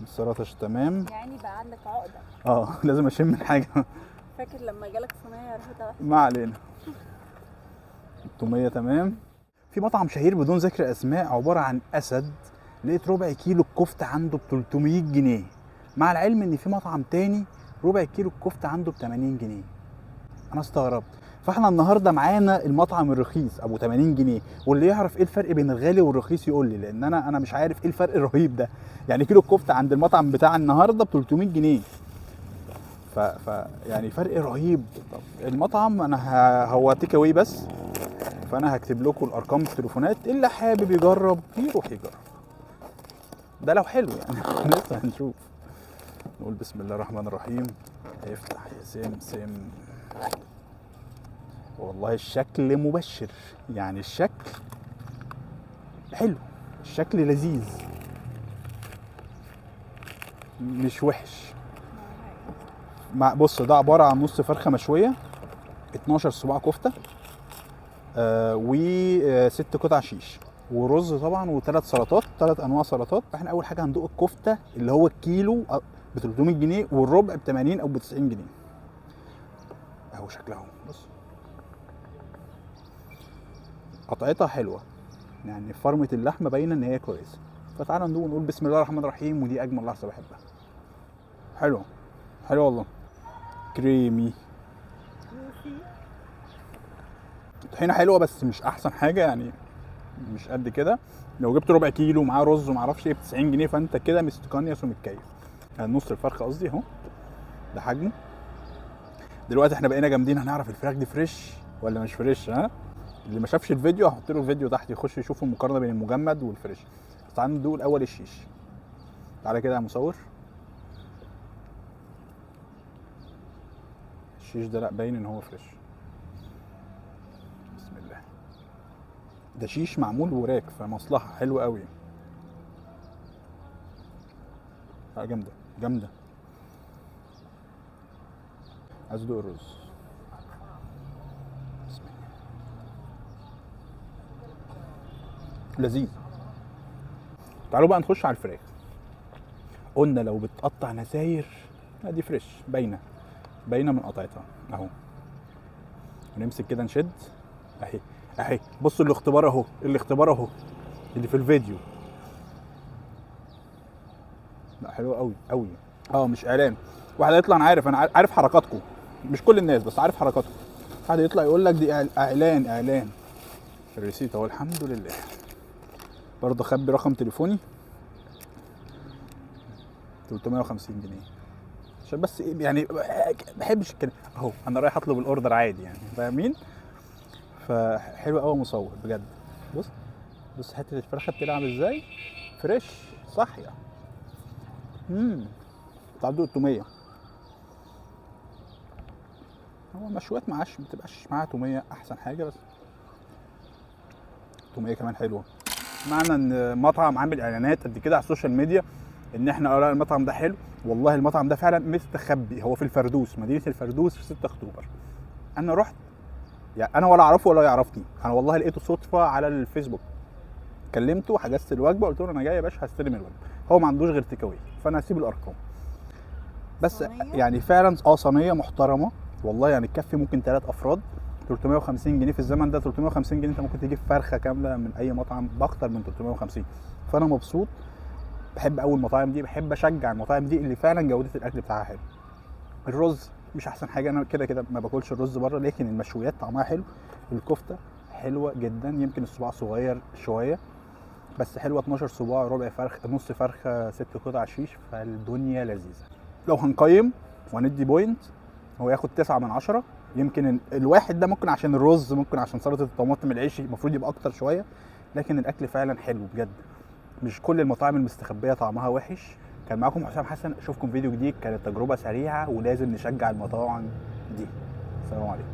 السلطه تمام. يعني بقى عندك عقده. لازم اشم من حاجه. فاكر لما جالك صينيه ريحتها وحشه؟ ما علينا. التوميه تمام. في مطعم شهير بدون ذكر اسماء عباره عن اسد، لقيت ربع كيلو الكفته عنده ب 300 جنيه، مع العلم ان في مطعم تاني ربع كيلو الكفته عنده ب 80 جنيه. انا استغربت. فاحنا النهارده معانا المطعم الرخيص ابو 80 جنيه، واللي يعرف ايه الفرق بين الغالي والرخيص يقول لي، لان انا مش عارف ايه الفرق الرهيب ده. يعني كيلو الكفته عند المطعم بتاع النهارده ب 300 جنيه. يعني فرق رهيب. طب المطعم انا هو تيك اواي بس، فانا هكتب لكم الارقام التليفونات، اللي حابب يجرب يروح يجرب. ده لو حلو يعني. لسه هنشوف. نقول بسم الله الرحمن الرحيم. افتح يا سمسم. والله الشكل مبشر، يعني الشكل حلو، الشكل لذيذ مش وحش. بص ده عبارة عن نص فرخة مشوية، 12 صباع كفتة، و6 قطع شيش، ورز طبعا، وثلاث سلطات، 3 انواع سلطات. فاحنا اول حاجة هندوق الكفتة اللي هو الكيلو ب 300 جنيه والربع ب 80 او ب 90 جنيه. اهو شكلها اهو، بص قطعتها حلوة، يعني فرمة اللحمة باينة ان هي كويسة. فتعالى ندوق ونقول بسم الله الرحمن الرحيم، ودي اجمل لحظة بحبها. حلوة حلوة والله، كريمي. طحينة حلوة بس مش احسن حاجة يعني، مش قد كده. لو جبت ربع كيلو معاه رز ومعرفش ايه ب 90 جنيه فانت كده مستقنيس ومتكيف. نص الفرخة قصدي اهو، ده حجمه. دلوقتي احنا بقينا جامدين، هنعرف الفراخ دي فريش ولا مش فريش. اللي ما شافش الفيديو هحط له الفيديو تحت يخش يشوف المقارنه بين المجمد والفريش. تعالوا ندوق الاول الشيش. تعالى كده يا مصور. الشيش ده لا باين ان هو فريش. بسم الله. ده شيش معمول وراك فمصلحه حلوه قوي. جامده جامده. عايز ادوق الرز. بسم الله. لذيذ. تعالوا بقى نخش على الفراخ. قلنا لو بتقطع نساير دي فريش، باينه من قطعتها اهو. ونمسك كده نشد اهي. بصوا الاختبار اهو، اللي في الفيديو. لا حلو قوي. مش اعلان. واحد يطلع، انا عارف حركاتكم، مش كل الناس بس عارف حركاتكم. واحد يطلع يقول لك دي اعلان. الريسيت اهو الحمد لله. برضه اخبي رقم تليفوني 350 جنيه عشان بس يعني ما بحبش الكلام اهو. انا رايح اطلب الاوردر عادي يعني، فاهمين؟ فحلو قوي مصور بجد. بص حته الفرخه بتلعب ازاي فريش صاحيه. تعدوا التوميه. هو مشويات معاش ما بتبقاش معاها توميه احسن حاجه، بس توميه كمان حلوه. معنى ان مطعم عامل اعلانات قد كده على السوشيال ميديا ان احنا لا المطعم ده حلو، والله المطعم ده فعلا مستخبي. هو في الفردوس، مدينه الفردوس في 6 اكتوبر. انا رحت، يعني انا ولا اعرفه ولا يعرفني، انا والله لقيته صدفه على الفيسبوك. كلمته، حجزت الوجبه، قلت له انا جاي يا باشا هستلم الوجبه. هو ما عندوش غير تيك اواي، فانا هسيب الارقام بس صنية. يعني فعلا صينيه محترمه والله، يعني تكفي ممكن 3 افراد. 350 جنيه في الزمن ده، 350 جنيه انت ممكن تجيب فرخه كامله من اي مطعم باكتر من 350. فانا مبسوط. بحب اول المطاعم دي، بحب اشجع المطاعم دي اللي فعلا جوده الاكل بتاعها حلو. الرز مش احسن حاجه، انا كده ما باكلش الرز بره، لكن المشويات طعمها حلو. الكفته حلوه جدا، يمكن الصباع صغير شويه بس حلوه. 12 صباع، ربع فرخ، نص فرخه، 6 قطع شيش، فالدنيا لذيذه. لو هنقيم وهندي بوينت، هو ياخد 9 من 10. يمكن الواحد ده ممكن عشان الرز، ممكن عشان سلطه الطماطم، العيش المفروض يبقى اكتر شويه، لكن الاكل فعلا حلو بجد. مش كل المطاعم المستخبيه طعمها وحش. كان معاكم حسام حسن، اشوفكم فيديو جديد. كانت تجربه سريعه ولازم نشجع المطاعم دي. السلام عليكم.